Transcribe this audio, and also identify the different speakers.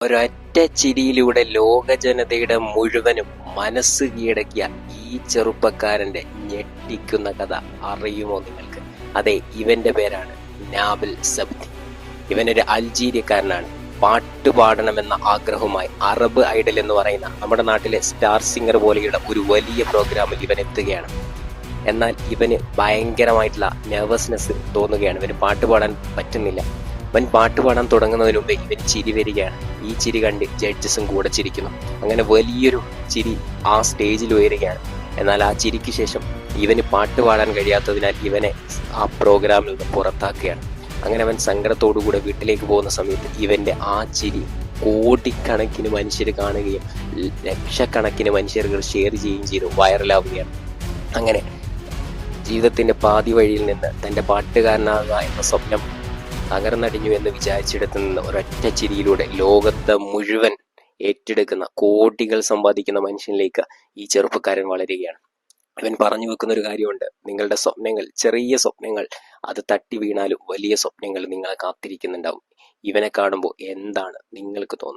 Speaker 1: ഒരൊറ്റ ചിരിയിലൂടെ ലോക ജനതയുടെ മുഴുവനും മനസ്സ് കീഴടക്കിയ ഈ ചെറുപ്പക്കാരന്റെ ഞെട്ടിക്കുന്ന കഥ അറിയുമോ നിങ്ങൾക്ക്? അതെ, ഇവന്റെ പേരാണ് നാബിൽ സബ്തി. ഇവനൊരു അൾജീരിയക്കാരനാണ്. പാട്ട് പാടണമെന്ന ആഗ്രഹവുമായി അറബ് ഐഡൽ എന്ന് പറയുന്ന നമ്മുടെ നാട്ടിലെ സ്റ്റാർ സിംഗർ പോലെയുള്ള ഒരു വലിയ പ്രോഗ്രാമിൽ ഇവൻ എത്തുകയാണ്. എന്നാൽ ഇവന് ഭയങ്കരമായിട്ടുള്ള നെർവസ്നെസ് തോന്നുകയാണ്. ഇവന് പാട്ട് പാടാൻ പറ്റുന്നില്ല. അവൻ പാട്ട് പാടാൻ തുടങ്ങുന്നതിന് മുമ്പേ ഇവൻ ചിരി വരികയാണ്. ഈ ചിരി കണ്ട് ജഡ്ജസും കൂടെ ചിരിക്കുന്നു. അങ്ങനെ വലിയൊരു ചിരി ആ സ്റ്റേജിൽ ഉയരുകയാണ്. എന്നാൽ ആ ചിരിക്ക് ശേഷം ഇവന് പാട്ട് പാടാൻ കഴിയാത്തതിനാൽ ഇവനെ ആ പ്രോഗ്രാമിൽ നിന്ന് പുറത്താക്കുകയാണ്. അങ്ങനെ അവൻ സങ്കടത്തോടുകൂടെ വീട്ടിലേക്ക് പോകുന്ന സമയത്ത് ഇവന്റെ ആ ചിരി കോടിക്കണക്കിന് മനുഷ്യർ കാണുകയും ലക്ഷക്കണക്കിന് മനുഷ്യർക്ക് ഷെയർ ചെയ്യുകയും ചെയ്തു വൈറലാവുകയാണ്. അങ്ങനെ ജീവിതത്തിന്റെ പാതി വഴിയിൽ നിന്ന് തന്റെ പാട്ടുകാരനാകുക എന്ന സ്വപ്നം തകർന്നടിഞ്ഞു എന്ന് വിചാരിച്ചിടത്തു നിന്ന് ഒരൊറ്റ ചിരിയിലൂടെ ലോകത്തെ മുഴുവൻ ഏറ്റെടുക്കുന്ന കോടികൾ സമ്പാദിക്കുന്ന മനുഷ്യനിലേക്ക് ഈ ചെറുപ്പക്കാരൻ വളരുകയാണ്. ഇവൻ പറഞ്ഞു വെക്കുന്ന ഒരു കാര്യമുണ്ട്: നിങ്ങളുടെ സ്വപ്നങ്ങൾ, ചെറിയ സ്വപ്നങ്ങൾ, അത് തട്ടി വീണാലും വലിയ സ്വപ്നങ്ങൾ നിങ്ങളെ കാത്തിരിക്കുന്നുണ്ടാവും. ഇവനെ കാണുമ്പോൾ എന്താണ് നിങ്ങൾക്ക് തോന്നുന്നത്?